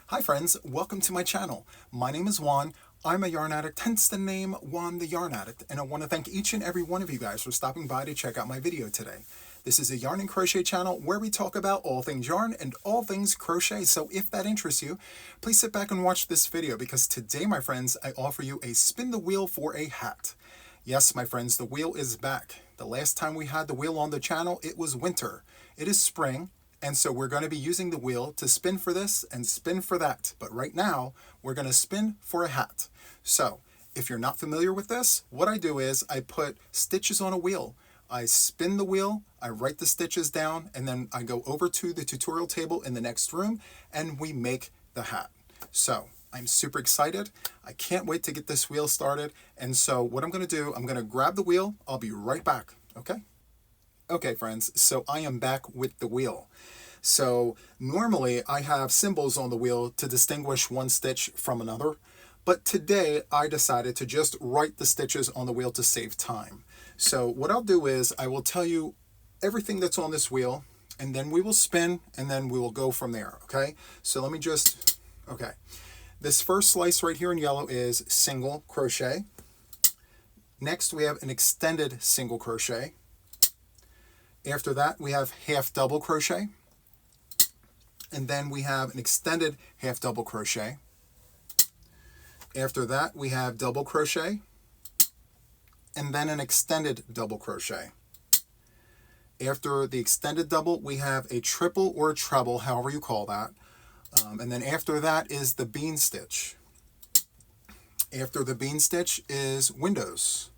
Hi friends, welcome to my channel. My name is Juan. I'm a yarn addict, hence the name Juan the Yarn Addict, and I want to thank each and every one of you guys for stopping by to check out my video today. This is a yarn and crochet channel where we talk about all things yarn and all things crochet, so if that interests you, please sit back and watch this video because today, my friends, I offer you a spin the wheel for a hat. Yes, my friends, the wheel is back. The last time we had the wheel on the channel, it was winter. It is spring. And so we're going to be using the wheel to spin for this and spin for that. But right now, we're going to spin for a hat. So if you're not familiar with this, what I do is I put stitches on a wheel. I spin the wheel, I write the stitches down, and then I go over to the tutorial table in the next room, and we make the hat. So I'm super excited. I can't wait to get this wheel started. And so what I'm going to do, I'm going to grab the wheel. I'll be right back. Okay? Okay, friends, so I am back with the wheel. So normally I have symbols on the wheel to distinguish one stitch from another, but today I decided to just write the stitches on the wheel to save time. So what I'll do is I will tell you everything that's on this wheel, and then we will spin, and then we will go from there, okay? So let me just, okay. This first slice right here in yellow is single crochet. Next we have an extended single crochet. After that, we have half double crochet. And then we have an extended half double crochet. After that, we have double crochet. And then an extended double crochet. After the extended double, we have a triple or a treble, however you call that. And then after that is the bean stitch. After the bean stitch is windows.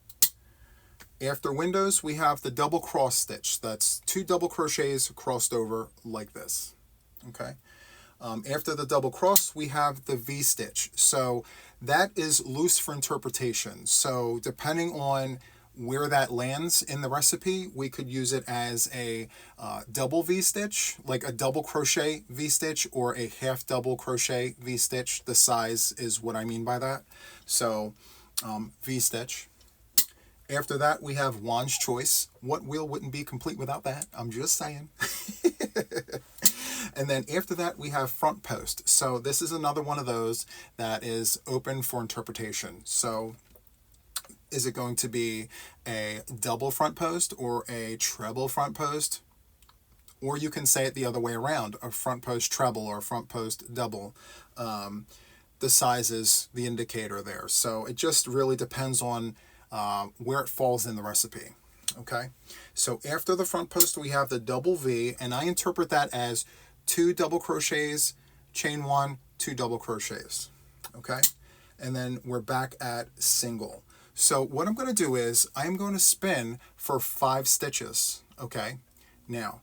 After windows, we have the double cross stitch. That's 2 double crochets crossed over like this. Okay. After the double cross, we have the V stitch. So that is loose for interpretation. So depending on where that lands in the recipe, we could use it as a double V stitch, like a double crochet V stitch, or a half double crochet V stitch. The size is what I mean by that. So V stitch. After that, we have Juan's choice. What wheel wouldn't be complete without that? I'm just saying. And then after that, we have front post. So this is another one of those that is open for interpretation. So is it going to be a double front post or a treble front post? Or you can say it the other way around, a front post treble or a front post double. The size is the indicator there. So it just really depends on where it falls in the recipe. Okay, so after the front post we have the double V, and I interpret that as 2 double crochets, chain 1, 2 double crochets. Okay, and then we're back at single. So what I'm going to do is I'm going to spin for 5 stitches. Okay, now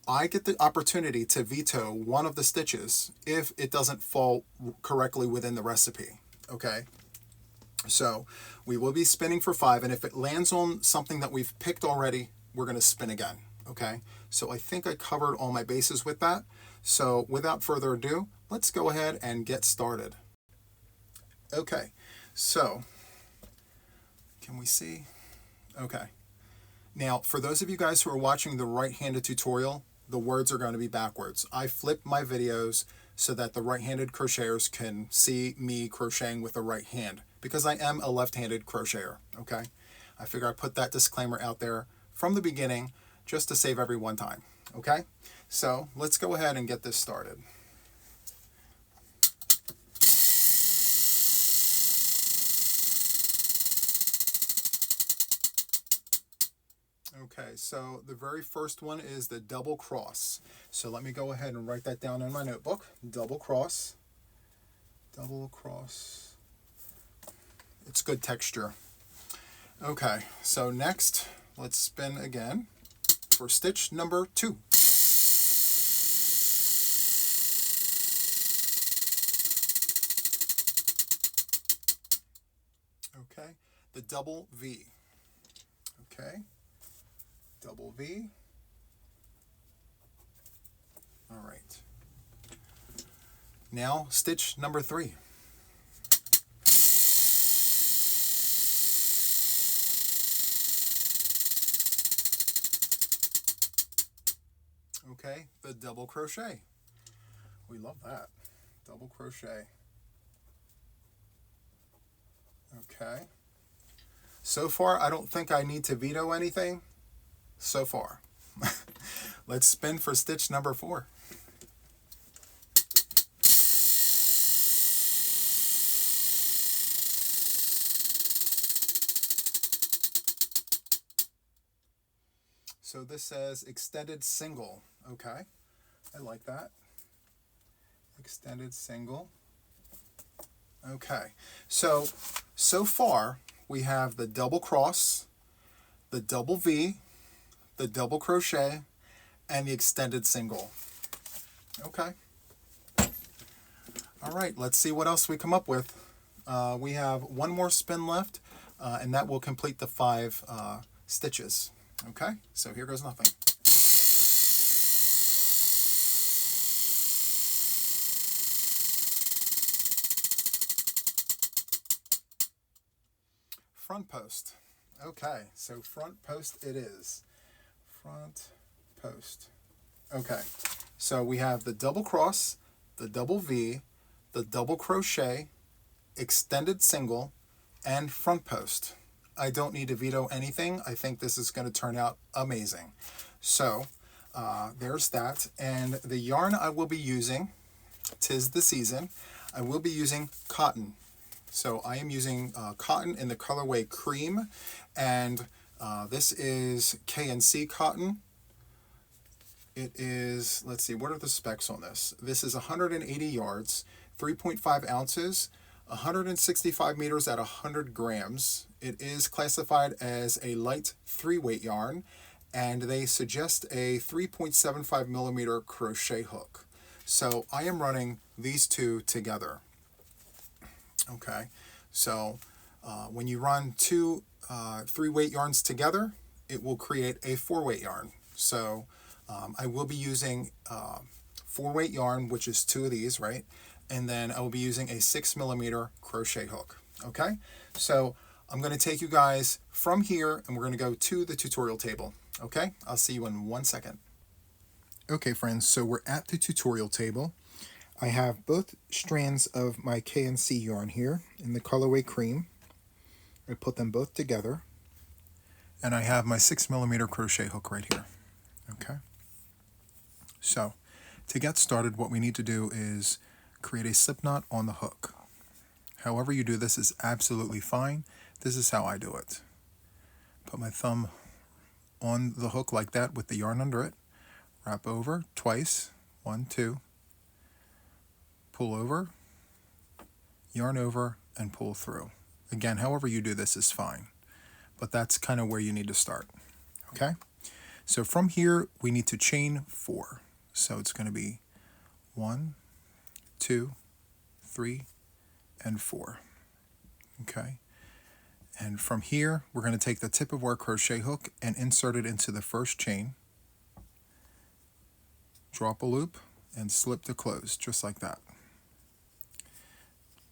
I get the opportunity to veto one of the stitches if it doesn't fall correctly within the recipe. Okay, so we will be spinning for 5, and if it lands on something that we've picked already, we're going to spin again. Okay, so I think I covered all my bases with that. So without further ado, let's go ahead and get started. Okay, so can we see? Okay, now for those of you guys who are watching the right-handed tutorial, the words are going to be backwards. I flip my videos so that the right-handed crocheters can see me crocheting with the right hand, because I am a left-handed crocheter, okay? I figure I put that disclaimer out there from the beginning just to save everyone time, okay? So let's go ahead and get this started. Okay, so the very first one is the double cross. So let me go ahead and write that down in my notebook. Double cross. Double cross. It's good texture. Okay, so next, let's spin again for stitch number 2. Okay, the double V. Okay, double V. All right. Now, stitch number 3. Okay, the double crochet. We love that. double crochet. Okay. So far, I don't think I need to veto anything. So far. Let's spin for stitch number 4. So this says extended single. Okay, I like that. Extended single. Okay, so far we have the double cross, the double V, the double crochet, and the extended single. Okay. All right, let's see what else we come up with. We have one more spin left, and that will complete the 5 stitches. Okay, so here goes nothing. Front post. Okay, so front post it is. Front post. Okay, so we have the double cross, the double V, the double crochet, extended single, and front post. I don't need to veto anything. I think this is going to turn out amazing. So there's that. And the yarn I will be using, 'tis the season, I will be using cotton. So I am using cotton in the colorway cream, and this is K&C cotton. It is, let's see, what are the specs on this? This is 180 yards, 3.5 ounces, 165 meters at 100 grams. It is classified as a light 3-weight yarn, and they suggest a 3.75 millimeter crochet hook. So I am running these two together. Okay, so when you run 2 3-weight yarns together, it will create a 4-weight yarn. So I will be using 4-weight yarn, which is 2 of these, right? And then I will be using a 6 millimeter crochet hook. Okay, so I'm going to take you guys from here, and we're going to go to the tutorial table. Okay, I'll see you in 1 second. Okay, friends, so we're at the tutorial table. I have both strands of my K&C yarn here in the colorway cream. I put them both together. And I have my 6 millimeter crochet hook right here. Okay. So to get started, what we need to do is create a slip knot on the hook. However you do this is absolutely fine. This is how I do it. Put my thumb on the hook like that with the yarn under it. Wrap over twice. 1, 2. Pull over, yarn over, and pull through. Again, however you do this is fine, but that's kind of where you need to start. Okay, so from here we need to chain 4. So it's going to be 1, 2, 3, and 4. Okay, and from here we're going to take the tip of our crochet hook and insert it into the first chain, drop a loop, and slip to close, just like that.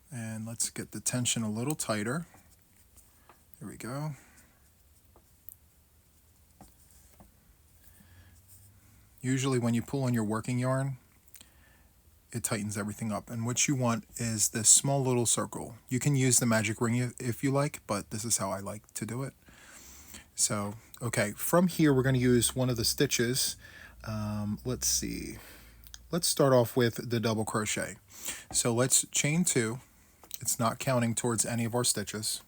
And let's get the tension a little tighter. There we go. Usually when you pull on your working yarn, it tightens everything up. And what you want is this small little circle. You can use the magic ring if you like, but this is how I like to do it. So, okay, from here we're going to use one of the stitches. Let's see. Let's start off with the double crochet. So let's chain 2. It's not counting towards any of our stitches.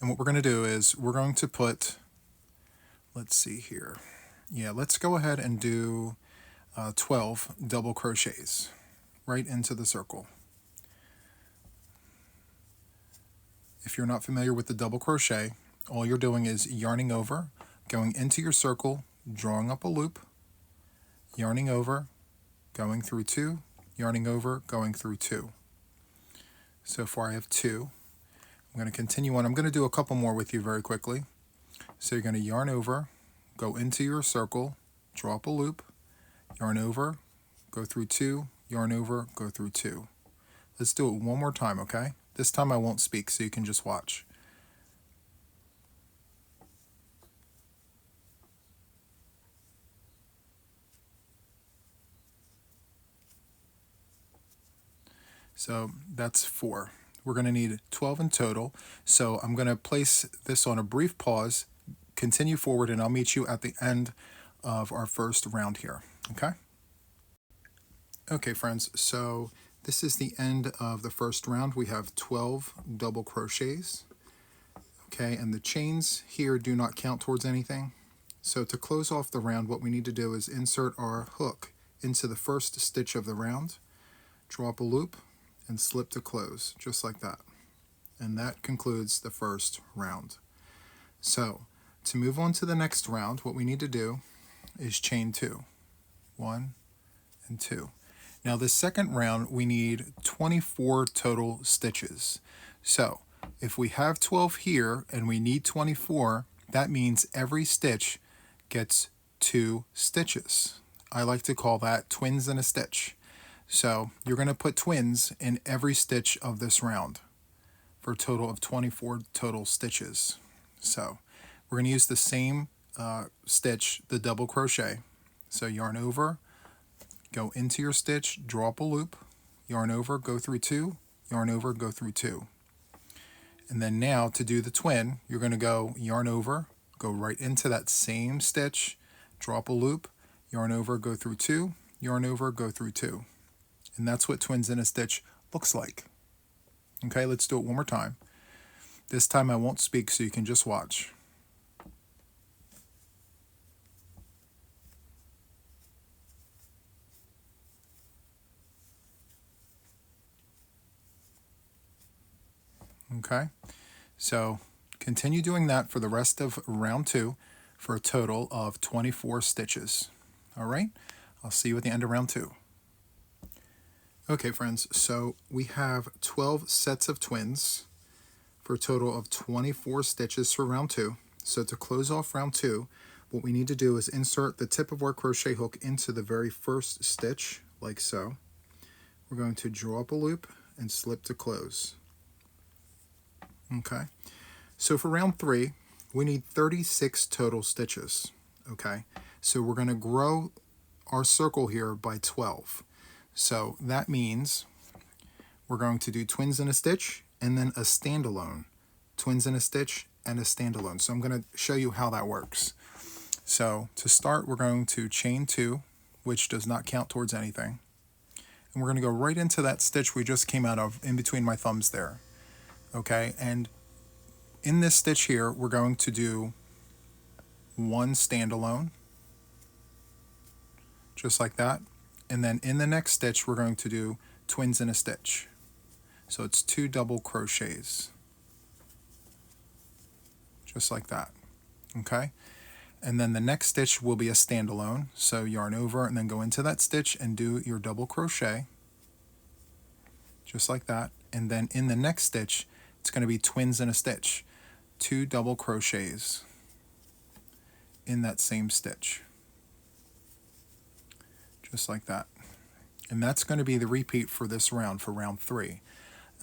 And what we're going to do is we're going to put, let's see here. Yeah, let's go ahead and do 12 double crochets right into the circle. If you're not familiar with the double crochet, all you're doing is yarning over, going into your circle, drawing up a loop, yarning over, going through 2, yarning over, going through 2. So far I have 2. I'm going to continue on. I'm going to do a couple more with you very quickly. So you're going to yarn over, go into your circle, draw up a loop, yarn over, go through 2, yarn over, go through 2. Let's do it one more time, okay? This time I won't speak, so you can just watch. So that's 4. We're going to need 12 in total. So I'm going to place this on a brief pause, continue forward, and I'll meet you at the end of our first round here. Okay? Okay, friends, so this is the end of the first round. We have 12 double crochets. Okay, and the chains here do not count towards anything. So to close off the round, what we need to do is insert our hook into the first stitch of the round, drop a loop, and slip to close, just like that. And that concludes the first round. So to move on to the next round, what we need to do is chain 2. 1 and 2. Now this second round, we need 24 total stitches. So if we have 12 here and we need 24, that means every stitch gets 2 stitches. I like to call that twins in a stitch. So you're going to put twins in every stitch of this round for a total of 24 total stitches. So we're going to use the same stitch, the double crochet. So yarn over, go into your stitch, drop a loop, yarn over, go through 2, yarn over, go through 2. And then now to do the twin, you're going to go yarn over, go right into that same stitch, drop a loop, yarn over, go through 2, yarn over, go through 2. And that's what twins in a stitch looks like. Okay, let's do it one more time. This time I won't speak so you can just watch. Okay, so continue doing that for the rest of round 2 for a total of 24 stitches. All right, I'll see you at the end of round 2. Okay, friends, so we have 12 sets of twins for a total of 24 stitches for round 2. So to close off round 2, what we need to do is insert the tip of our crochet hook into the very first stitch, like so. We're going to draw up a loop and slip to close. Okay, so for round 3, we need 36 total stitches. Okay, so we're going to grow our circle here by 12. So that means we're going to do twins in a stitch and then a standalone. Twins in a stitch and a standalone. So I'm going to show you how that works. So to start, we're going to chain 2, which does not count towards anything. And we're going to go right into that stitch we just came out of in between my thumbs there. Okay, and in this stitch here, we're going to do 1 standalone, just like that. And then in the next stitch, we're going to do twins in a stitch. So it's 2 double crochets, just like that. Okay, and then the next stitch will be a standalone. So yarn over and then go into that stitch and do your double crochet, just like that. And then in the next stitch, it's going to be twins in a stitch, 2 double crochets in that same stitch, just like that. And that's going to be the repeat for this round, for round 3.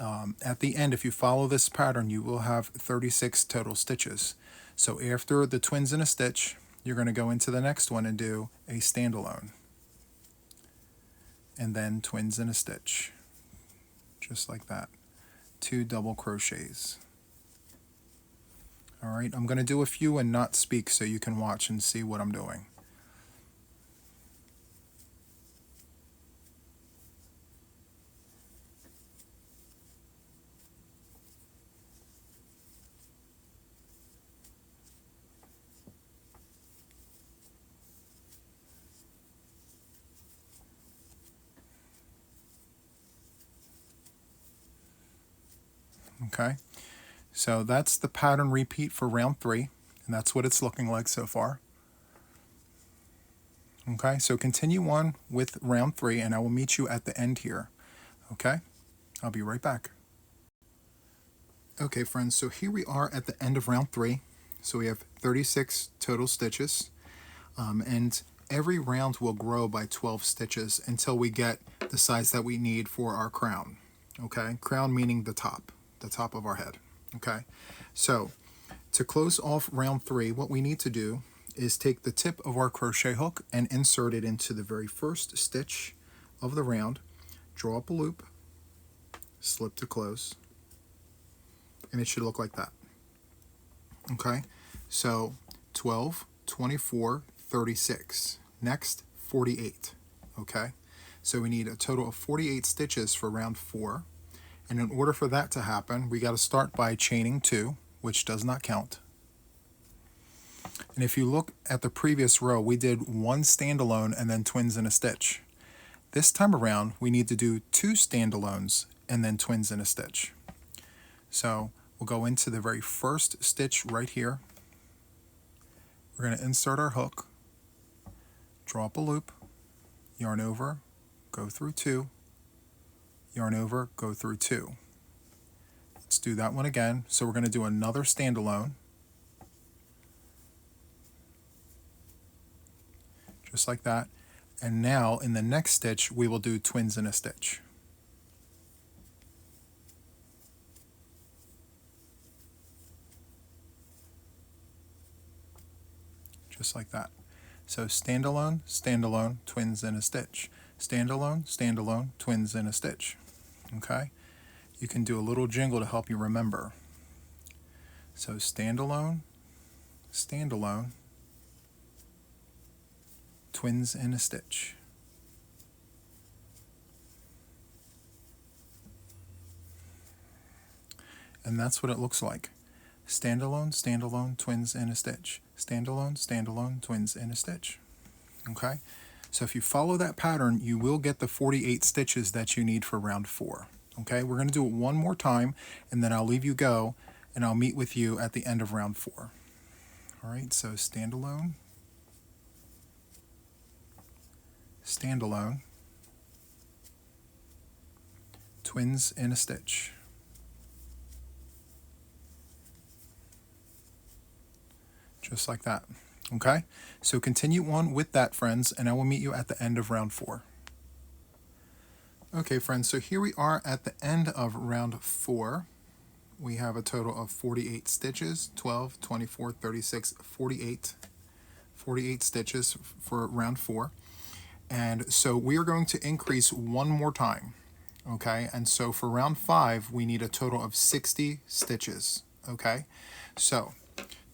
At the end, if you follow this pattern, you will have 36 total stitches. So after the twins in a stitch, you're going to go into the next one and do a standalone. And then twins in a stitch, just like that. 2 double crochets. All right, I'm going to do a few and not speak so you can watch and see what I'm doing. Okay, so that's the pattern repeat for round 3, and that's what it's looking like so far. Okay, so continue on with round 3, and I will meet you at the end here. Okay, I'll be right back. Okay, friends, so here we are at the end of round 3. So we have 36 total stitches, and every round will grow by 12 stitches until we get the size that we need for our crown. Okay, crown meaning the top of our head. Okay, so to close off round 3, what we need to do is take the tip of our crochet hook and insert it into the very first stitch of the round, draw up a loop, slip to close, and it should look like that. Okay, so 12, 24, 36. Next, 48. Okay, so we need a total of 48 stitches for round 4. And in order for that to happen, we got to start by chaining 2, which does not count. And if you look at the previous row, we did 1 standalone and then twins in a stitch. This time around, we need to do 2 standalones and then twins in a stitch. So we'll go into the very first stitch right here. We're going to insert our hook, draw up a loop, yarn over, go through 2, yarn over, go through 2. Let's do that one again. So we're going to do another standalone, just like that. And now in the next stitch, we will do twins in a stitch. Just like that. So standalone, standalone, twins in a stitch. Standalone, standalone, twins in a stitch. Okay? You can do a little jingle to help you remember. So standalone, standalone, twins in a stitch. And that's what it looks like. Standalone, standalone, twins in a stitch. Standalone, standalone, twins in a stitch. Okay? So if you follow that pattern, you will get the 48 stitches that you need for round 4. Okay? We're going to do it one more time, and then I'll leave you go, and I'll meet with you at the end of round 4. All right, so standalone, standalone, twins in a stitch. Just like that. Okay, so continue on with that, friends, and I will meet you at the end of round 4. Okay, friends, so here we are at the end of round 4. We have a total of 48 stitches, 12, 24, 36, 48. 48 stitches for round 4. And so we are going to increase one more time. Okay, and so for round 5, we need a total of 60 stitches. Okay, so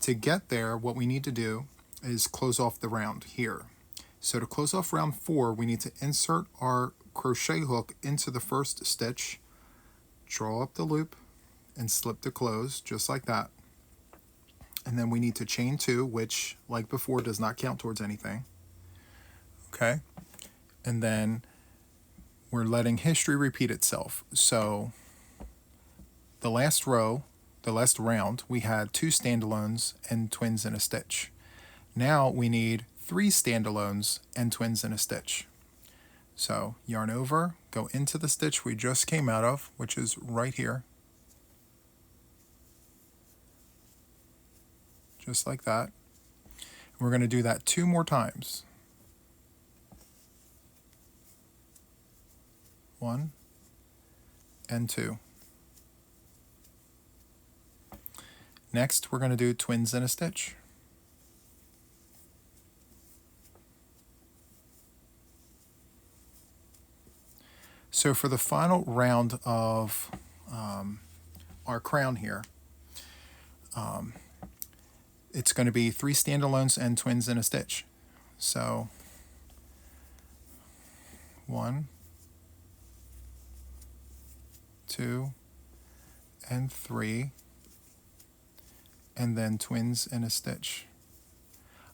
to get there, what we need to do is close off the round here. So to close off round 4, we need to insert our crochet hook into the first stitch, draw up the loop, and slip to close, just like that. And then we need to chain 2, which, like before, does not count towards anything. Okay, and then we're letting history repeat itself. So the last row, the last round, we had 2 standalones and twins in a stitch. Now we need 3 standalones and twins in a stitch. So yarn over, go into the stitch we just came out of, which is right here. Just like that. We're going to do that 2 more times. 1 and 2. Next, we're going to do twins in a stitch. So for the final round of our crown here, it's going to be 3 standalones and twins in a stitch. So 1, 2, and 3, and then twins in a stitch.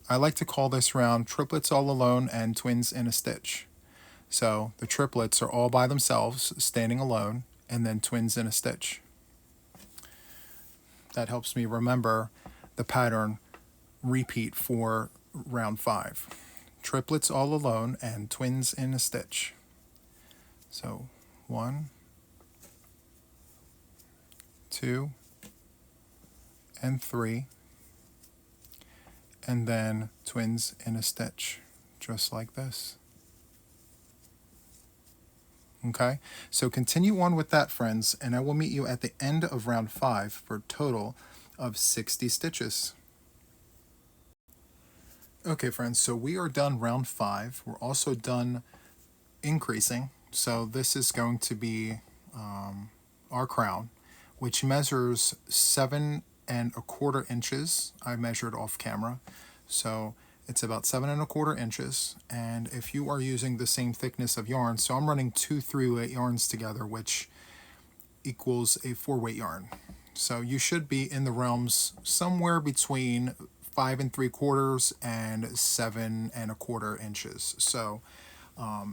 I like to call this round triplets all alone and twins in a stitch. So the triplets are all by themselves, standing alone, and then twins in a stitch. That helps me remember the pattern repeat for round 5. Triplets all alone and twins in a stitch. So 1, 2, and 3, and then twins in a stitch, just like this. Okay, so continue on with that, friends, and I will meet you at the end of round 5 for a total of 60 stitches. Okay, friends, so we are done round 5. We're also done increasing. So this is going to be our crown, which measures 7¼ inches. I measured off camera, so it's about 7¼ inches. And if you are using the same thickness of yarn, so I'm running 2 3-weight yarns together, which equals a 4-weight yarn. So you should be in the realms somewhere between 5 3/4 and 7¼ inches. So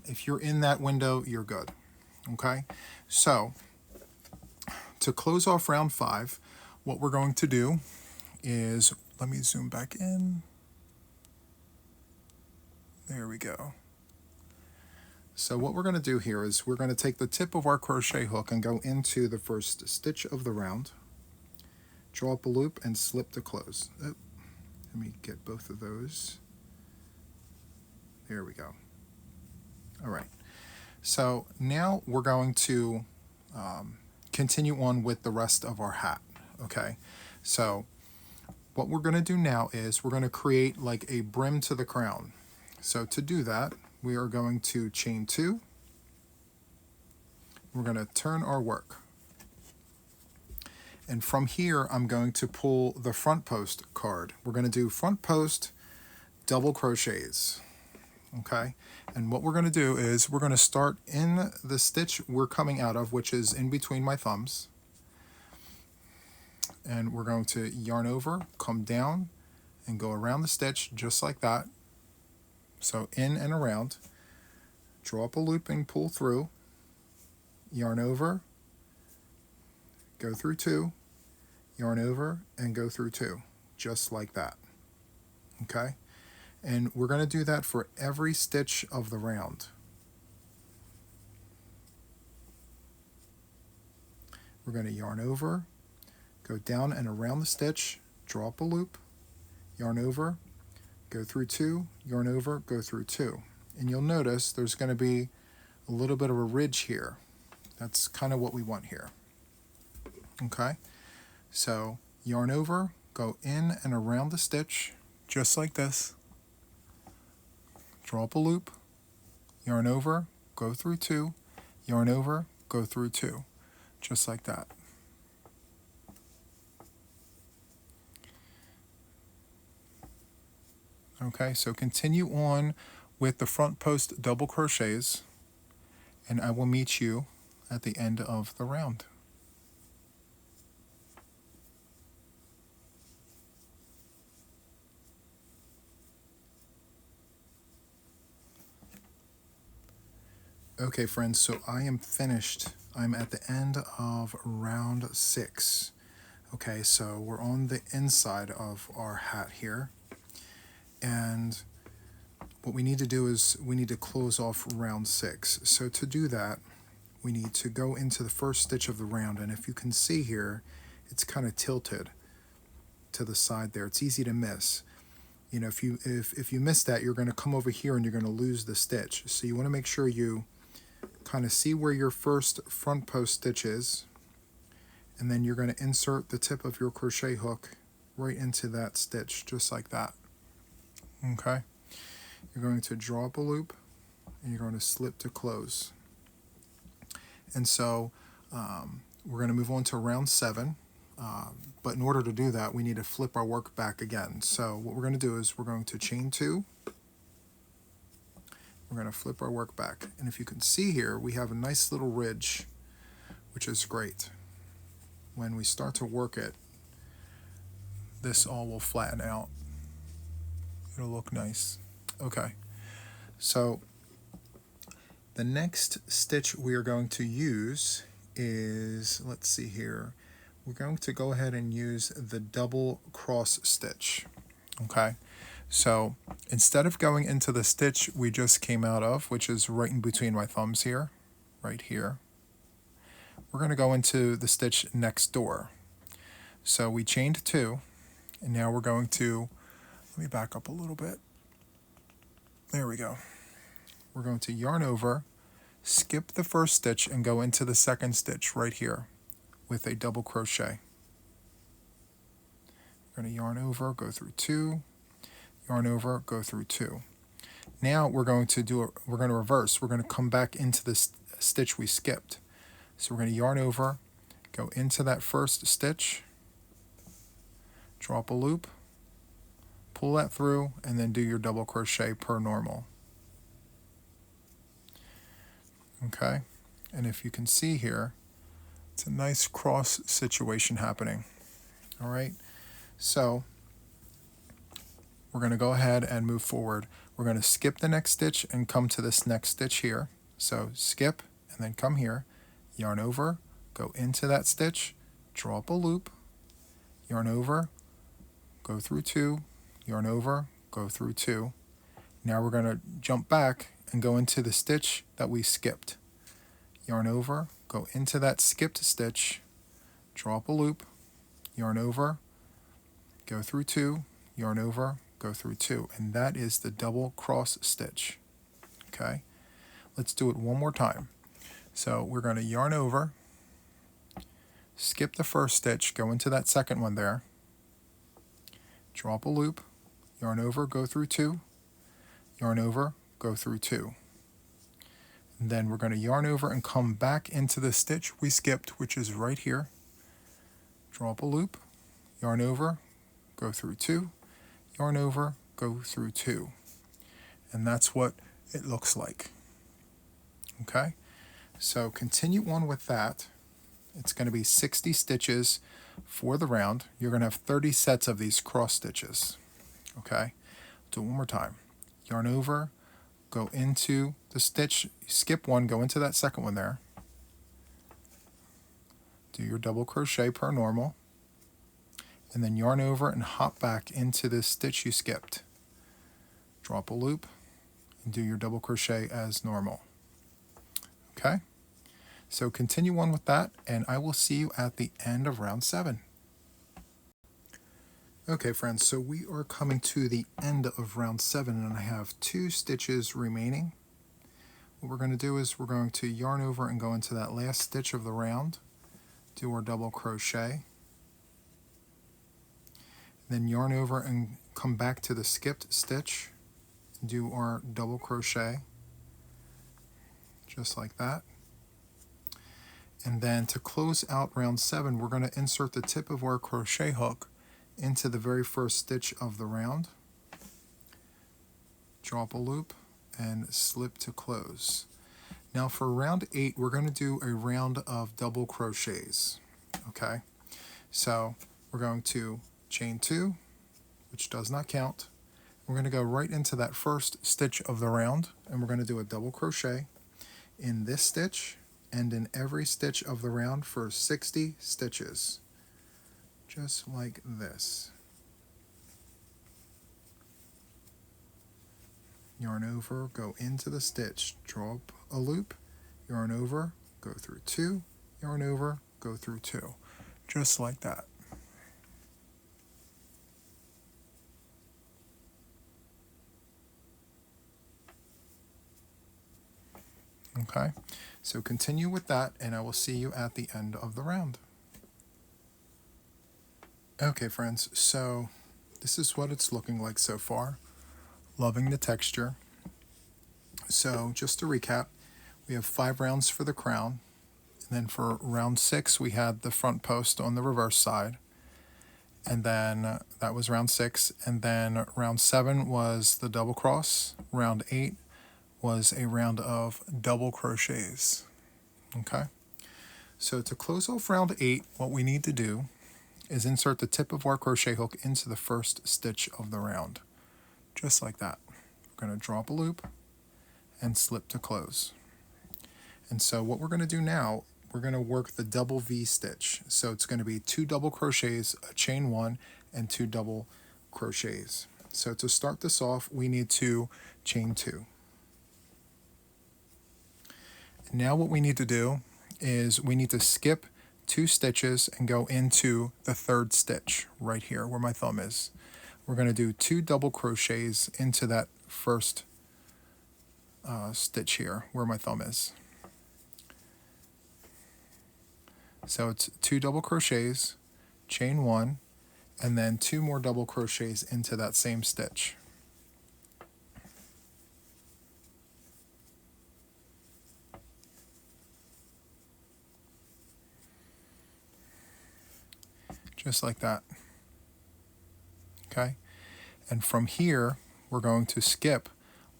if you're in that window, you're good. Okay, so to close off round 5, what we're going to do is, let me zoom back in. There we go. So what we're going to do here is we're going to take the tip of our crochet hook and go into the first stitch of the round, draw up a loop, and slip to close. Oh, let me get both of those. There we go. All right. So now we're going to continue on with the rest of our hat. Okay. So what we're going to do now is we're going to create like a brim to the crown. So to do that, we are going to chain 2. We're going to turn our work. And from here, I'm going to pull the front post card. We're going to do front post double crochets. Okay, and what we're going to do is we're going to start in the stitch we're coming out of, which is in between my thumbs. And we're going to yarn over, come down, and go around the stitch just like that. So in and around, draw up a loop and pull through, yarn over, go through 2, yarn over, and go through 2, just like that. Okay, and we're going to do that for every stitch of the round. We're going to yarn over, go down and around the stitch, draw up a loop, yarn over, go through 2, yarn over, go through 2. And you'll notice there's going to be a little bit of a ridge here. That's kind of what we want here. Okay, so yarn over, go in and around the stitch, just like this. Draw up a loop, yarn over, go through 2, yarn over, go through 2, just like that. Okay, so continue on with the front post double crochets, and I will meet you at the end of the round. Okay friends, so I am finished. I'm at the end of round 6. Okay, so we're on the inside of our hat here. And what we need to do is we need to close off round 6. So to do that, we need to go into the first stitch of the round. And if you can see here, it's kind of tilted to the side there. It's easy to miss. You know, if you miss that, you're going to come over here and you're going to lose the stitch. So you want to make sure you kind of see where your first front post stitch is, and then you're going to insert the tip of your crochet hook right into that stitch, just like that. Okay, you're going to draw up a loop and you're going to slip to close. And so we're going to move on to round 7, but in order to do that, we need to flip our work back again. So what we're going to do is we're going to chain 2. We're going to flip our work back, and if you can see here, we have a nice little ridge, which is great. When we start to work it, this all will flatten out. It'll look nice. Okay, so the next stitch we are going to use is, let's see here, we're going to go ahead and use the double cross stitch. Okay, so instead of going into the stitch we just came out of, which is right in between my thumbs here, right here, we're going to go into the stitch next door. So we chained 2, and now we're going to, let me back up a little bit. There we go. We're going to yarn over, skip the first stitch, and go into the second stitch right here with a double crochet. We're going to yarn over, go through 2, yarn over, go through 2. Now we're going to reverse. We're going to come back into the stitch we skipped. So we're going to yarn over, go into that first stitch, drop a loop, pull that through, and then do your double crochet per normal. Okay, and if you can see here, it's a nice cross situation happening. All right, so we're going to go ahead and move forward. We're going to skip the next stitch and come to this next stitch here. So skip and then come here, yarn over, go into that stitch, draw up a loop, yarn over, go through 2, yarn over, go through 2. Now we're going to jump back and go into the stitch that we skipped. Yarn over, go into that skipped stitch, draw up a loop, yarn over, go through 2, yarn over, go through 2, and that is the double cross stitch. Okay, let's do it one more time. So we're going to yarn over, skip the first stitch, go into that second one there, draw up a loop, yarn over, go through 2, yarn over, go through 2. And then we're going to yarn over and come back into the stitch we skipped, which is right here. Draw up a loop, yarn over, go through 2, yarn over, go through 2. And that's what it looks like. Okay, so continue on with that. It's going to be 60 stitches for the round. You're going to have 30 sets of these cross stitches. Okay, do it one more time. Yarn over, go into the stitch, skip one, go into that second one there. Do your double crochet per normal. And then yarn over and hop back into this stitch you skipped. Drop a loop and do your double crochet as normal. Okay, so continue on with that, and I will see you at the end of round 7. Okay friends, so we are coming to the end of round 7, and I have 2 stitches remaining. What we're going to do is we're going to yarn over and go into that last stitch of the round, do our double crochet, then yarn over and come back to the skipped stitch, do our double crochet, just like that. And then to close out round 7, we're going to insert the tip of our crochet hook into the very first stitch of the round, drop a loop, and slip to close. Now for round 8, we're going to do a round of double crochets. Okay, so we're going to chain 2, which does not count. We're going to go right into that first stitch of the round, and we're going to do a double crochet in this stitch and in every stitch of the round for 60 stitches, just like this. Yarn over, go into the stitch, draw up a loop, yarn over, go through 2, yarn over, go through 2, just like that. Okay, so continue with that, and I will see you at the end of the round. Okay friends, so this is what it's looking like so far. Loving the texture. So just to recap, we have 5 rounds for the crown, and then for round 6 we had the front post on the reverse side, and then that was round 6, and then round 7 was the double cross, round 8 was a round of double crochets. Okay, so to close off round 8, what we need to do is insert the tip of our crochet hook into the first stitch of the round, just like that. We're going to drop a loop and slip to close. And so what we're going to do now, we're going to work the double V stitch. So it's going to be 2 double crochets, a chain 1, and 2 double crochets. So to start this off, we need to chain 2. Now what we need to do is we need to skip 2 stitches and go into the 3rd stitch right here where my thumb is. We're going to do 2 double crochets into that first stitch here where my thumb is. So it's 2 double crochets, chain 1, and then 2 more double crochets into that same stitch. just like that. Okay, and from here we're going to skip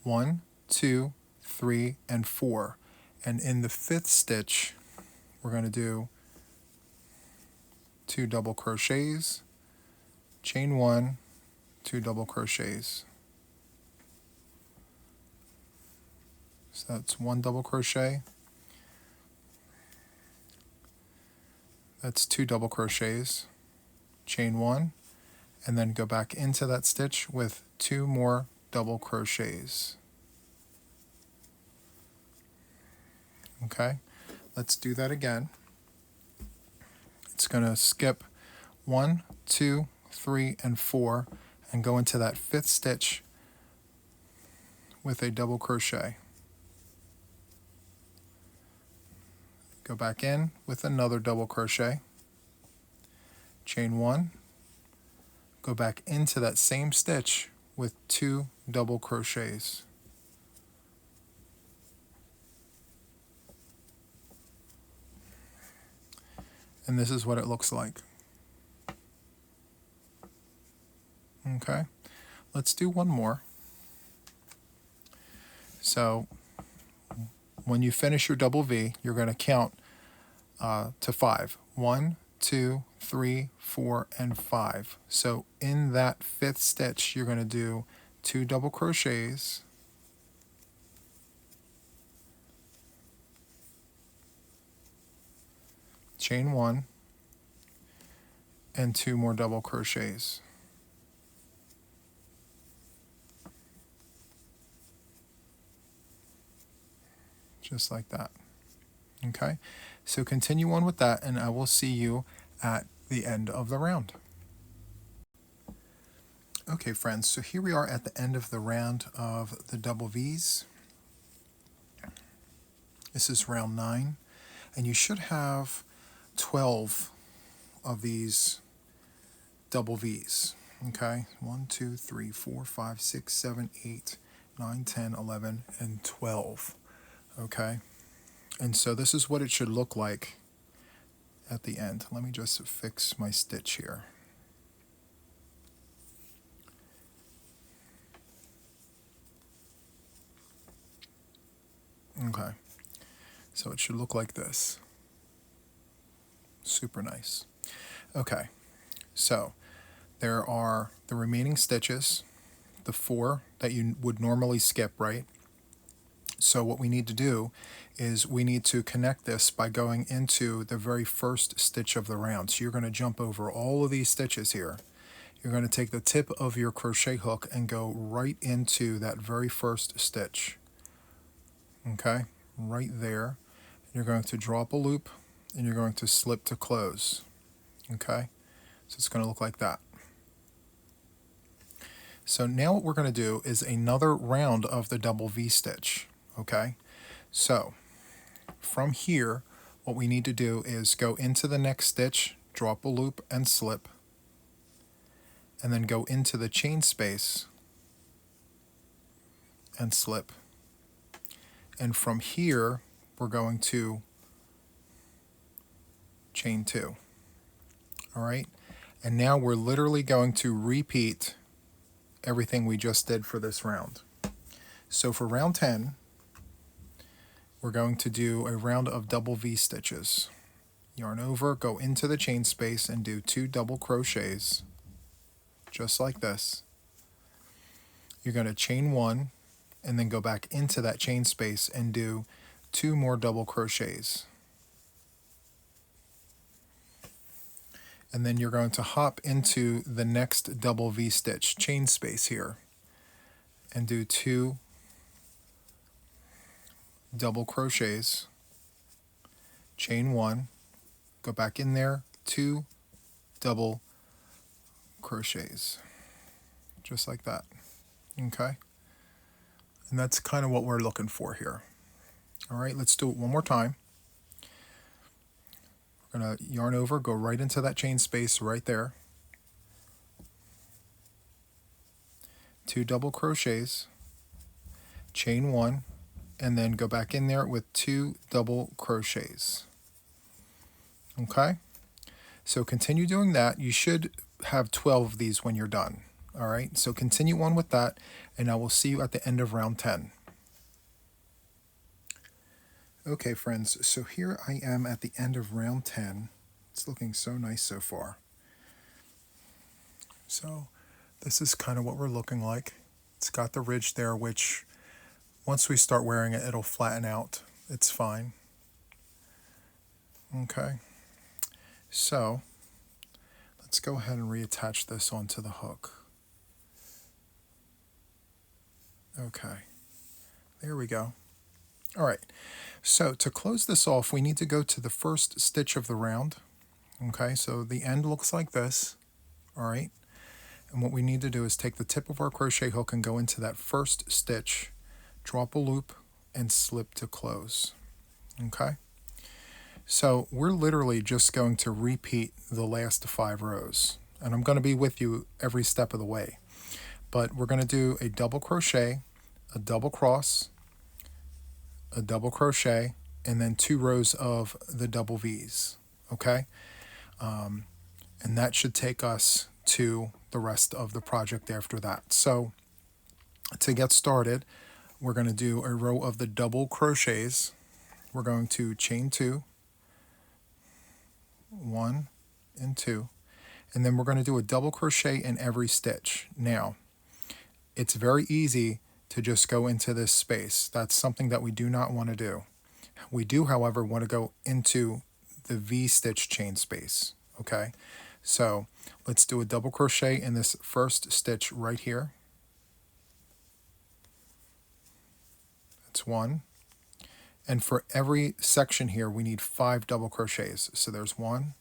1, 2, 3, and 4, and in the 5th stitch we're going to do 2 double crochets, chain 1, 2 double crochets. So that's 1 double crochet, that's 2 double crochets, chain 1, and then go back into that stitch with 2 more double crochets. Okay, let's do that again. It's going to skip 1, 2, 3, and 4 and go into that 5th stitch with a double crochet. Go back in with another double crochet, chain 1, go back into that same stitch with 2 double crochets. And this is what it looks like. Okay, let's do one more. So when you finish your double V, you're going to count to 5. 1, 2, 3, 4, and 5. So in that 5th stitch, you're going to do 2 double crochets, chain 1, and 2 more double crochets. Just like that. Okay, so continue on with that, and I will see you at the end of the round. Okay friends, so here we are at the end of the round of the double V's. This is round 9, and you should have 12 of these double V's. Okay, 1, 2, 3, 4, 5, 6, 7, 8, 9, 10, 11, and 12. Okay, and so this is what it should look like at the end. Let me just fix my stitch here. Okay, so it should look like this. Super nice. Okay, so there are the remaining stitches, the 4 that you would normally skip, right? So what we need to do is we need to connect this by going into the very first stitch of the round. So you're going to jump over all of these stitches here. You're going to take the tip of your crochet hook and go right into that very first stitch. Okay, right there. You're going to draw up a loop and you're going to slip to close. Okay, so it's going to look like that. So now what we're going to do is another round of the double V stitch. Okay, so from here what we need to do is go into the next stitch, drop a loop and slip, and then go into the chain space and slip, and from here we're going to chain 2. All right, and now we're literally going to repeat everything we just did for this round. So for round 10, we're going to do a round of double V stitches. Yarn over, go into the chain space and do 2 double crochets, just like this. You're going to chain 1 and then go back into that chain space and do 2 more double crochets. And then you're going to hop into the next double V stitch, chain space here, and do 2 double crochets, chain 1, go back in there, 2 double crochets, just like that. Okay, and that's kind of what we're looking for here. All right, let's do it one more time. We're going to yarn over, go right into that chain space right there, 2 double crochets, chain 1, and then go back in there with 2 double crochets. Okay, So continue doing that. You should have 12 of these when you're done. All right, so continue on with that, and I will see you at the end of round 10. Okay, friends, so here I am at the end of round 10. It's looking so nice so far. So this is kind of what we're looking like. It's got the ridge there, which once we start wearing it, it'll flatten out. It's fine. Okay, so let's go ahead and reattach this onto the hook. Okay, there we go. All right, so to close this off, we need to go to the first stitch of the round. Okay, so the end looks like this. All right, and what we need to do is take the tip of our crochet hook and go into that first stitch, drop a loop, and slip to close. Okay, so we're literally just going to repeat the last 5 rows, and I'm going to be with you every step of the way. But we're going to do a double crochet, a double cross, a double crochet, and then 2 rows of the double V's. Okay, and that should take us to the rest of the project after that. So to get started, we're going to do a row of the double crochets. We're going to chain 2, 1 and 2, and then we're going to do a double crochet in every stitch. Now, it's very easy to just go into this space. That's something that we do not want to do. We do, however, want to go into the V-stitch chain space. Okay, so let's do a double crochet in this first stitch right here. That's 1. And for every section here, we need 5 double crochets. So there's 1,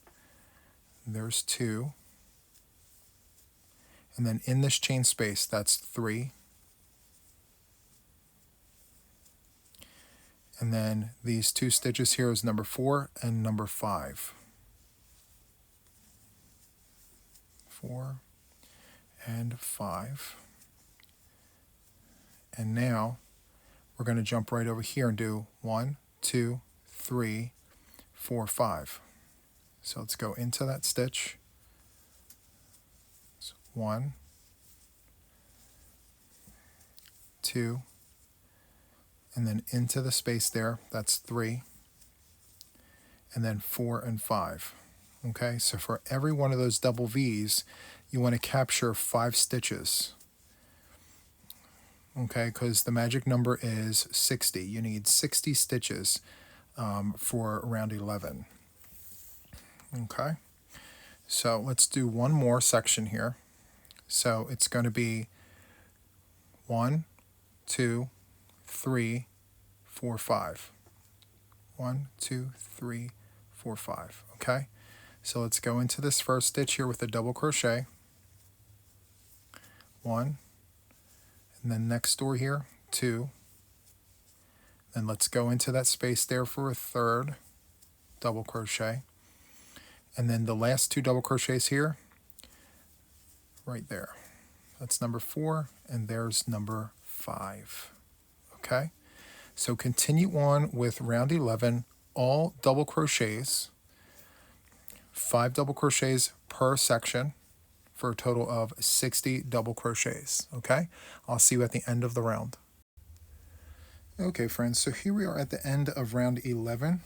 there's 2, and then in this chain space, that's 3. And then these 2 stitches here is number 4 and number 5. 4 and 5. And now we're going to jump right over here and do 1, 2, 3, 4, 5. So let's go into that stitch. It's 1, 2, and then into the space there, that's 3, and then 4 and 5. Okay, so for every one of those double V's, you want to capture 5 stitches. Okay, because the magic number is 60. You need 60 stitches for round 11. Okay, so let's do one more section here. So it's going to be 1, 2, 3, 4, 5. 1, 2, 3, 4, 5. Okay, so let's go into this first stitch here with a double crochet. 1, and then next door here, 2. Then let's go into that space there for a third double crochet. And then the last 2 double crochets here, right there. That's number 4, and there's number 5. Okay, so continue on with round 11, all double crochets, 5 double crochets per section for a total of 60 double crochets. Okay, I'll see you at the end of the round. Okay, friends, so here we are at the end of round 11.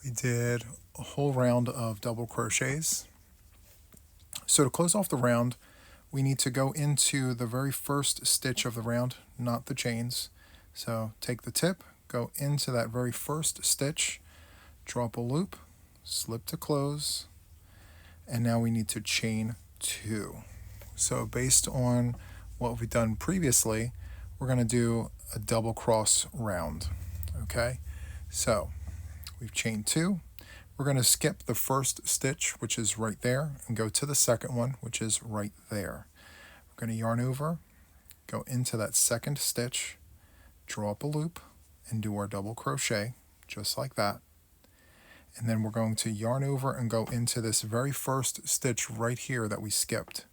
We did a whole round of double crochets. So to close off the round, we need to go into the very first stitch of the round, not the chains. So take the tip, go into that very first stitch, drop a loop, slip to close, and now we need to chain 2. So based on what we've done previously, we're going to do a double cross round. Okay, so we've chained 2. We're going to skip the first stitch, which is right there, and go to the second one, which is right there. We're going to yarn over, go into that second stitch, draw up a loop, and do our double crochet, just like that. And then we're going to yarn over and go into this very first stitch right here that we skipped.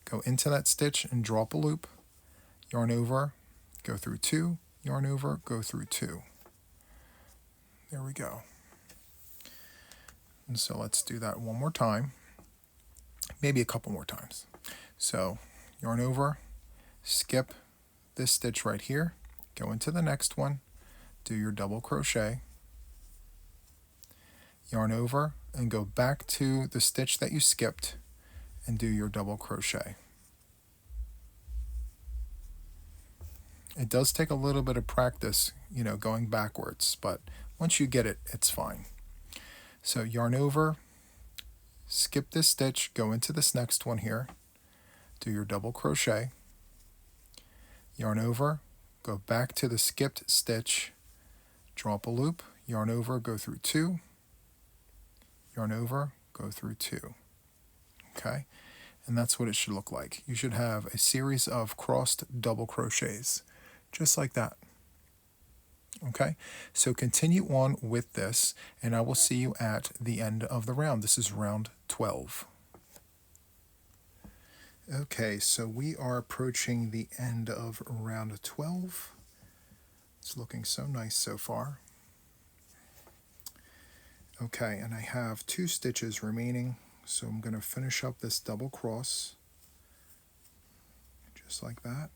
Go into that stitch and drop a loop, yarn over, go through 2, yarn over, go through 2. There we go. And so let's do that one more time, maybe a couple more times. So yarn over, skip this stitch right here, go into the next one, do your double crochet, yarn over, and go back to the stitch that you skipped and do your double crochet. It does take a little bit of practice, going backwards, but once you get it, it's fine. So yarn over, skip this stitch, go into this next one here, do your double crochet, yarn over, go back to the skipped stitch, draw up a loop, yarn over, go through 2, yarn over, go through 2. Okay, and that's what it should look like. You should have a series of crossed double crochets, just like that. Okay, so continue on with this, and I will see you at the end of the round. This is round 12. Okay, so we are approaching the end of round 12. It's looking so nice so far. Okay, and I have 2 stitches remaining, so I'm going to finish up this double cross, just like that.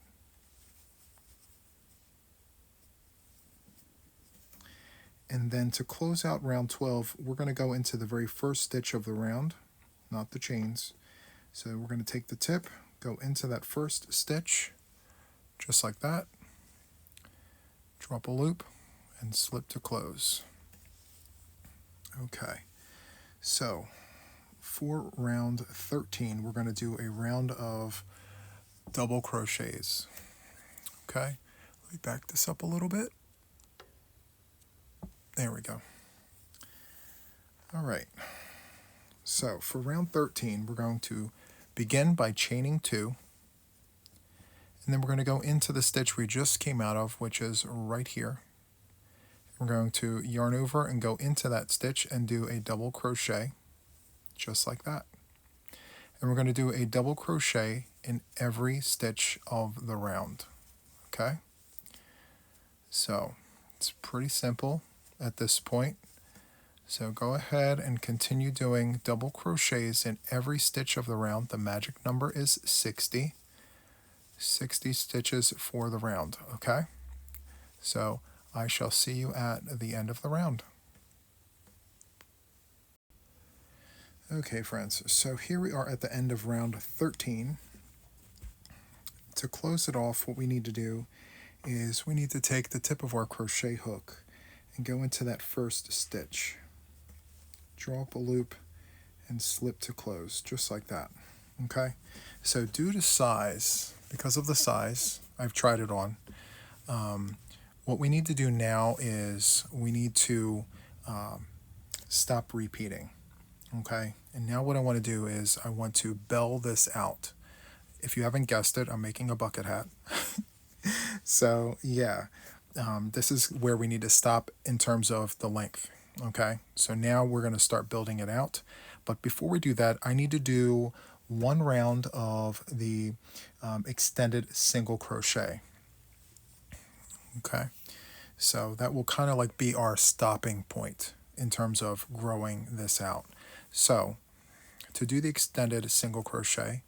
And then to close out round 12, we're going to go into the very first stitch of the round, not the chains. So we're going to take the tip, go into that first stitch, just like that, drop a loop, and slip to close. Okay, so for round 13, we're going to do a round of double crochets. Okay, let me back this up a little bit. There we go. All right, so for round 13, we're going to begin by chaining 2, and then we're going to go into the stitch we just came out of, which is right here. We're going to yarn over and go into that stitch and do a double crochet, just like that. And we're going to do a double crochet in every stitch of the round. Okay? So it's pretty simple at this point. So go ahead and continue doing double crochets in every stitch of the round. The magic number is 60. 60 stitches for the round, okay? So I shall see you at the end of the round. Okay, friends, so here we are at the end of round 13. To close it off, what we need to do is we need to take the tip of our crochet hook and go into that first stitch. Draw up a loop and slip to close, just like that. Okay, so due to size, because of the size, I've tried it on. What we need to do now is we need to stop repeating. Okay, and now what I want to do is I want to bell this out. If you haven't guessed it, I'm making a bucket hat. So yeah, this is where we need to stop in terms of the length. Okay, so now we're going to start building it out. But before we do that, I need to do one round of the extended single crochet. Okay, so that will kind of like be our stopping point in terms of growing this out. So to do the extended single crochet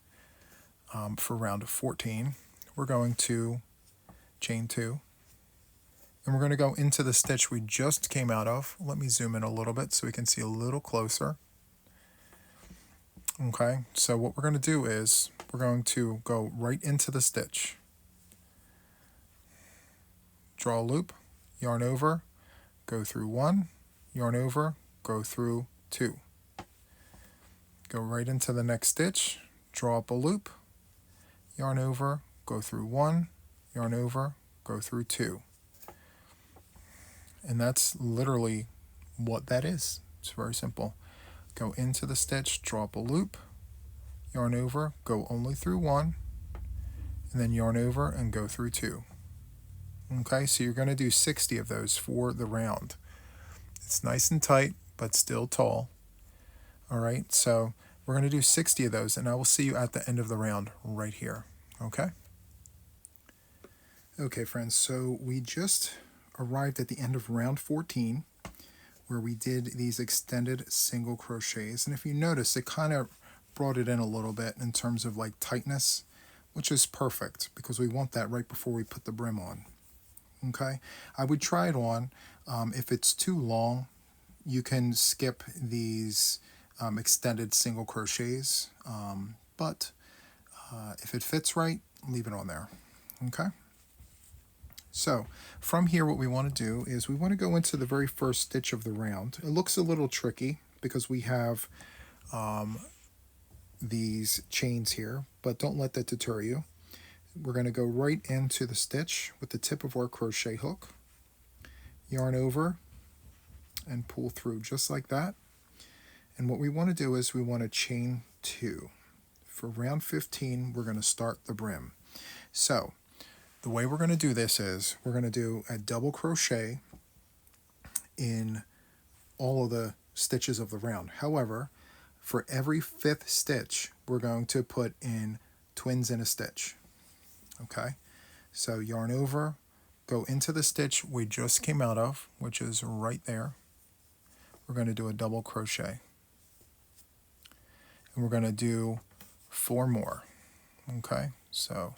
for round 14, we're going to chain 2, and we're going to go into the stitch we just came out of. Let me zoom in a little bit so we can see a little closer. Okay, so what we're going to do is we're going to go right into the stitch, draw a loop, yarn over, go through 1, yarn over, go through 2. Go right into the next stitch, draw up a loop, yarn over, go through 1, yarn over, go through 2. And that's literally what that is. It's very simple. Go into the stitch, draw up a loop, yarn over, go only through 1, and then yarn over and go through 2. Okay, so you're going to do 60 of those for the round. It's nice and tight, but still tall. All right, so we're going to do 60 of those, and I will see you at the end of the round right here. Okay? Okay, friends, so we just arrived at the end of round 14. where we did these extended single crochets. And if you notice, it kind of brought it in a little bit in terms of like tightness, which is perfect because we want that right before we put the brim on. Okay, I would try it on. If it's too long, you can skip these extended single crochets, but if it fits right, leave it on there. Okay, so from here what we want to do is we want to go into the very first stitch of the round. It looks a little tricky because we have these chains here, but don't let that deter you. We're going to go right into the stitch with the tip of our crochet hook, yarn over, and pull through just like that. And what we want to do is we want to chain 2. For round 15, we're going to start the brim. So the way we're going to do this is we're going to do a double crochet in all of the stitches of the round. However, for every 5th stitch, we're going to put in twins in a stitch. Okay, so yarn over, go into the stitch we just came out of, which is right there. We're going to do a double crochet. And we're going to do 4 more. Okay, so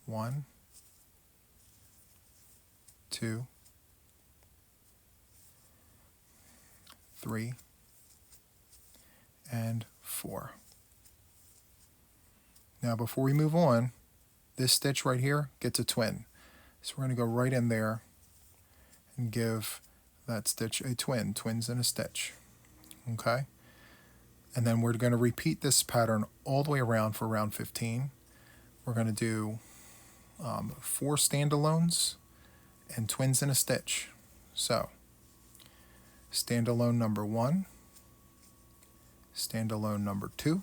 1, 2, 3, and 4. Now before we move on, this stitch right here gets a twin. So we're going to go right in there and give that stitch a twin, twins in a stitch. Okay? And then we're going to repeat this pattern all the way around for round 15. We're going to do 4 standalones and twins in a stitch. So standalone number 1, standalone number 2,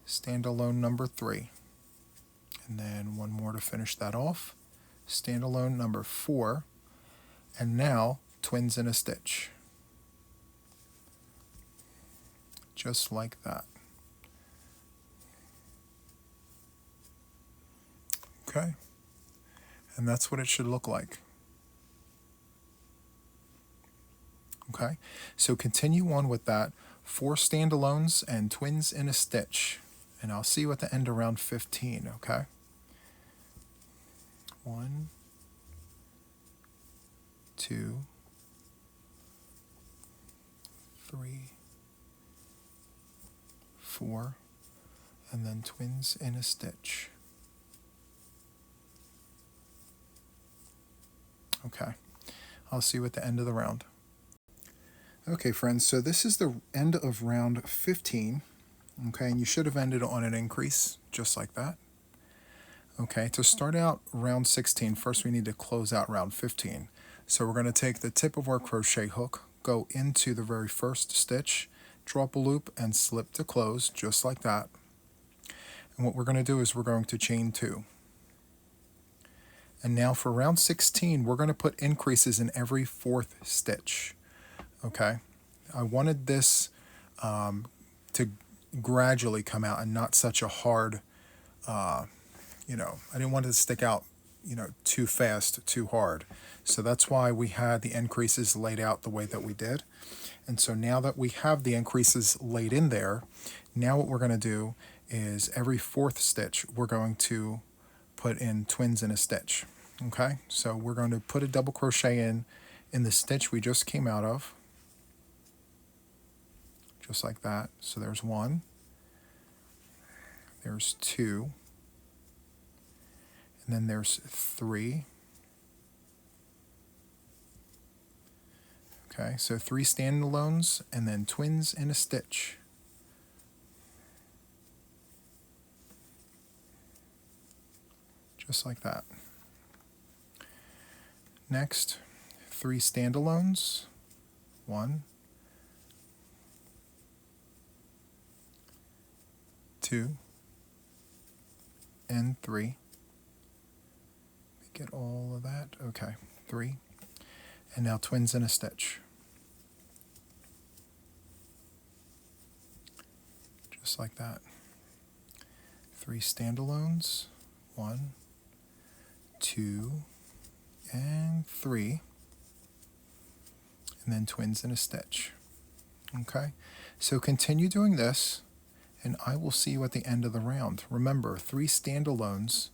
standalone number 3, and then 1 more to finish that off, standalone number 4, and now twins in a stitch, just like that. Okay, and that's what it should look like. Okay, so continue on with that, 4 standalones and twins in a stitch. And I'll see you at the end around 15, okay? 1, 2, 3, 4, and then twins in a stitch. Okay, I'll see you at the end of the round. Okay, friends, so this is the end of round 15. Okay, and you should have ended on an increase, just like that. Okay, to start out round 16, first we need to close out round 15. So we're going to take the tip of our crochet hook, go into the very first stitch, drop a loop, and slip to close, just like that. And what we're going to do is we're going to chain 2. And now for round 16, we're going to put increases in every 4th stitch. Okay, I wanted this to gradually come out and not such a hard, I didn't want it to stick out, too fast, too hard. So that's why we had the increases laid out the way that we did. And so now that we have the increases laid in there, now what we're going to do is every 4th stitch, we're going to put in twins in a stitch. Okay, so we're going to put a double crochet in the stitch we just came out of. Just like that. So there's 1, there's 2, and then there's 3. Okay, so 3 standalones and then twins in a stitch. Just like that. Next, 3 standalones, 1, 2, and 3. Get all of that. Okay, 3. And now twins in a stitch. Just like that. 3 standalones, 1, 2, and 3. and then twins in a stitch. Okay, so continue doing this, and I will see you at the end of the round. Remember, 3 standalones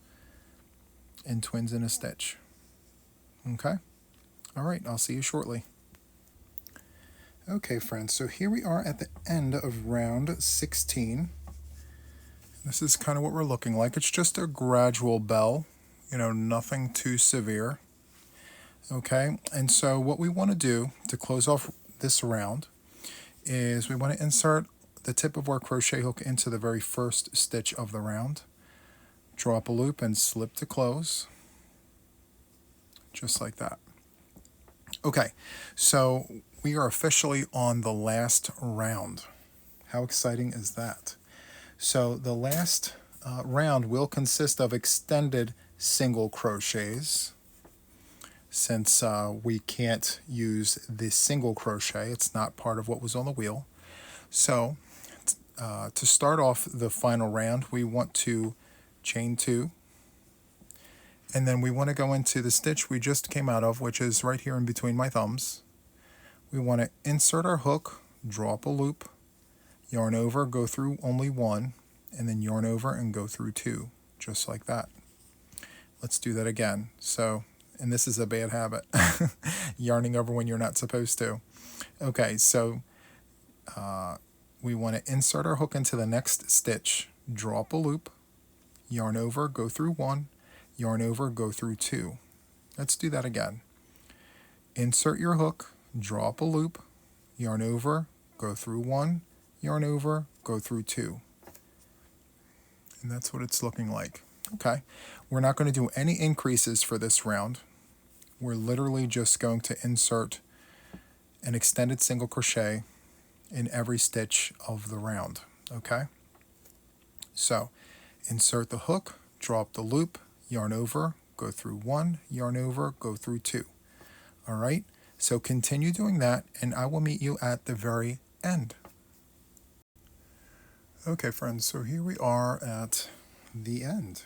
and twins in a stitch. Okay, all right, I'll see you shortly. Okay, friends, so here we are at the end of round 16. This is kind of what we're looking like. It's just a gradual bell, you know, nothing too severe. Okay, and so what we want to do to close off this round is we want to insert the tip of our crochet hook into the very first stitch of the round, draw up a loop and slip to close, just like that. Okay, so we are officially on the last round. How exciting is that? So the last round will consist of extended single crochets. Since we can't use the single crochet, it's not part of what was on the wheel. So to start off the final round, we want to chain 2, and then we want to go into the stitch we just came out of, which is right here in between my thumbs. We want to insert our hook, draw up a loop, yarn over, go through only 1, and then yarn over and go through 2, just like that. Let's do that again. So, and this is a bad habit, yarning over when you're not supposed to. Okay, so we want to insert our hook into the next stitch, draw up a loop, yarn over, go through 1, yarn over, go through 2. Let's do that again. Insert your hook, draw up a loop, yarn over, go through 1, yarn over, go through 2. And that's what it's looking like. Okay, we're not going to do any increases for this round. We're literally just going to insert an extended single crochet in every stitch of the round. Okay, so insert the hook, draw up the loop, yarn over, go through 1, yarn over, go through 2. All right, so continue doing that, and I will meet you at the very end. Okay, friends, so here we are at the end.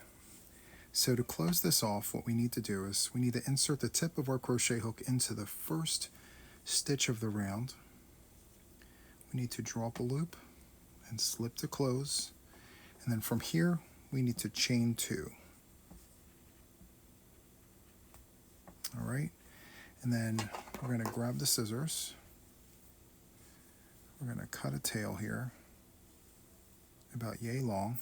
So to close this off, what we need to do is we need to insert the tip of our crochet hook into the first stitch of the round. We need to draw up a loop and slip to close, and then from here we need to chain 2. All right, and then we're going to grab the scissors. We're going to cut a tail here about yay long,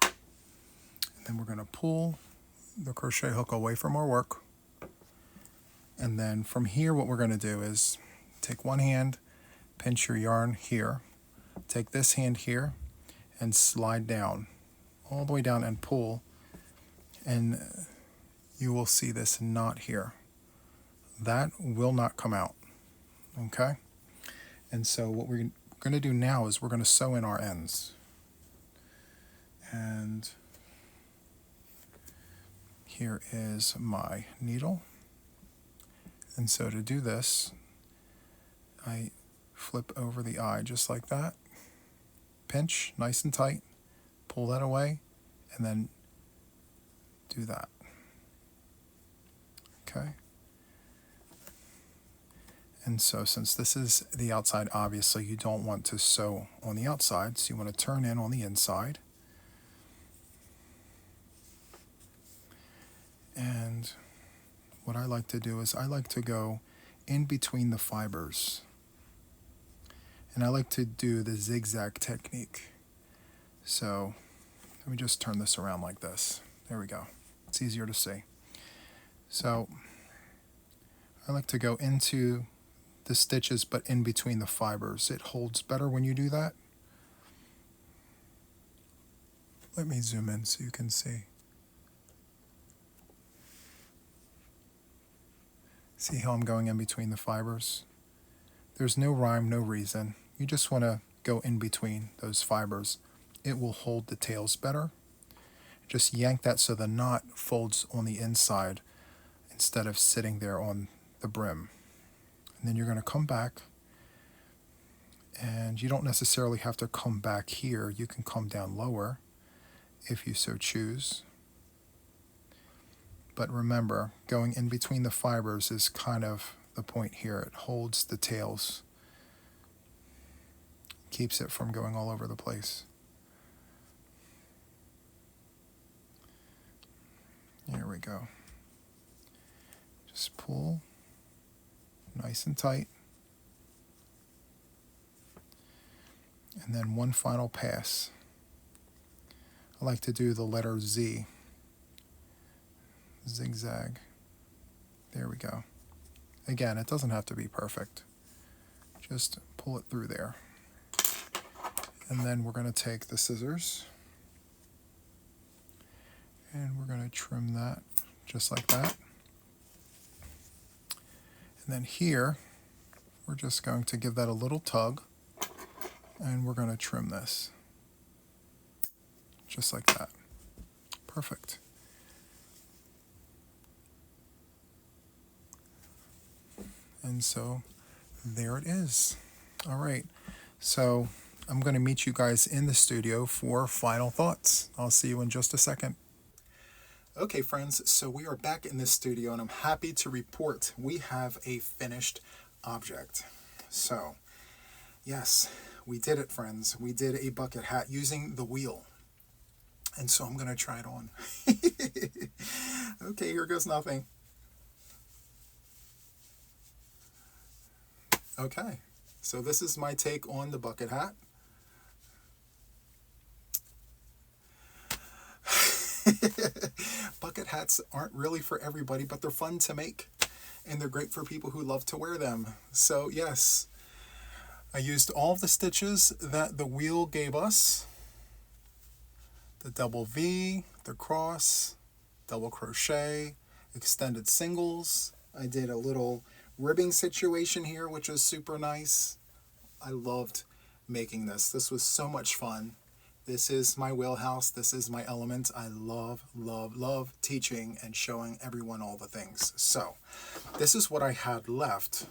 and then we're going to pull the crochet hook away from our work, and then from here what we're going to do is take one hand, pinch your yarn here, take this hand here and slide down all the way down and pull, and you will see this knot here. That will not come out. Okay, and so what we're going to do now is we're going to sew in our ends. And here is my needle. And so to do this, I flip over the eye just like that, pinch nice and tight, pull that away, and then do that. Okay. And so since this is the outside, obviously you don't want to sew on the outside, so you want to turn in on the inside. And what I like to do is I like to go in between the fibers. And I like to do the zigzag technique. So let me just turn this around like this. There we go. It's easier to see. So I like to go into the stitches but in between the fibers. It holds better when you do that. Let me zoom in so you can see. See how I'm going in between the fibers? There's no rhyme, no reason. You just want to go in between those fibers. It will hold the tails better. Just yank that so the knot folds on the inside instead of sitting there on the brim. And then you're going to come back, and you don't necessarily have to come back here. You can come down lower if you so choose. But remember, going in between the fibers is kind of the point here. It holds the tails, keeps it from going all over the place. There we go. Just pull nice and tight. And then one final pass. I like to do the letter Z. Zigzag. There we go. Again, it doesn't have to be perfect. Just pull it through there. And then we're going to take the scissors and we're going to trim that just like that. And then here, we're just going to give that a little tug and we're going to trim this just like that. Perfect. And so there it is. All right. So I'm going to meet you guys in the studio for final thoughts. I'll see you in just a second. Okay, friends, so we are back in the studio and I'm happy to report we have a finished object. So, yes, we did it, friends. We did a bucket hat using the wheel. And so I'm going to try it on. Okay, here goes nothing. Okay, so this is my take on the bucket hat. Bucket hats aren't really for everybody, but they're fun to make. And they're great for people who love to wear them. So yes, I used all of the stitches that the wheel gave us. The double V, the cross, double crochet, extended singles. I did a little ribbing situation here, which was super nice. I loved making this. This was so much fun. This is my wheelhouse. This is my element. I love, love, love teaching and showing everyone all the things. So this is what I had left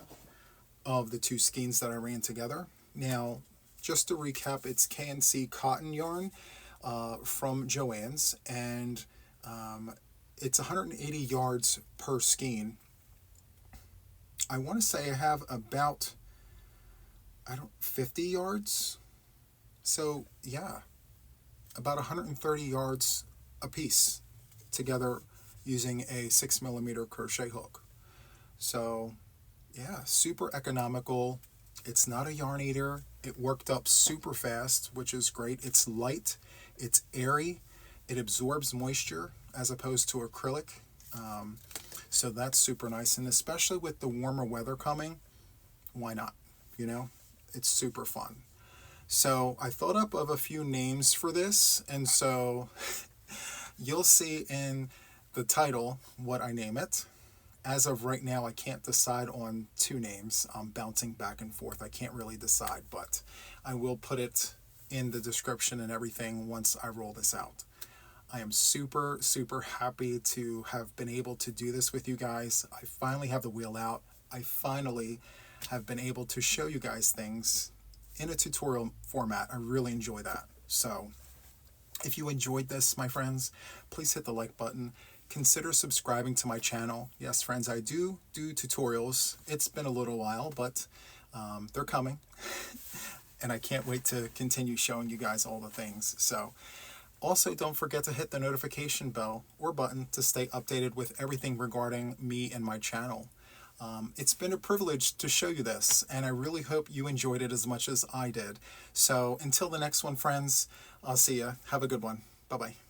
of the two skeins that I ran together. Now, just to recap, it's K&C cotton yarn from Joann's, and it's 180 yards per skein. I want to say I have about 50 yards. So yeah, about 130 yards a piece together using a 6mm crochet hook. So yeah, super economical. It's not a yarn eater. It worked up super fast, which is great. It's light, it's airy, it absorbs moisture as opposed to acrylic. So that's super nice, and especially with the warmer weather coming, why not? You know, it's super fun. So I thought up of a few names for this, and so you'll see in the title what I name it. As of right now, I can't decide on two names. I'm bouncing back and forth. I can't really decide, but I will put it in the description and everything once I roll this out. I am super, super happy to have been able to do this with you guys. I finally have the wheel out. I finally have been able to show you guys things in a tutorial format. I really enjoy that. So if you enjoyed this, my friends, please hit the like button. Consider subscribing to my channel. Yes, friends, I do tutorials. It's been a little while, but they're coming. And I can't wait to continue showing you guys all the things. So also, don't forget to hit the notification bell or button to stay updated with everything regarding me and my channel. It's been a privilege to show you this, and I really hope you enjoyed it as much as I did. So until the next one, friends, I'll see ya. Have a good one. Bye-bye.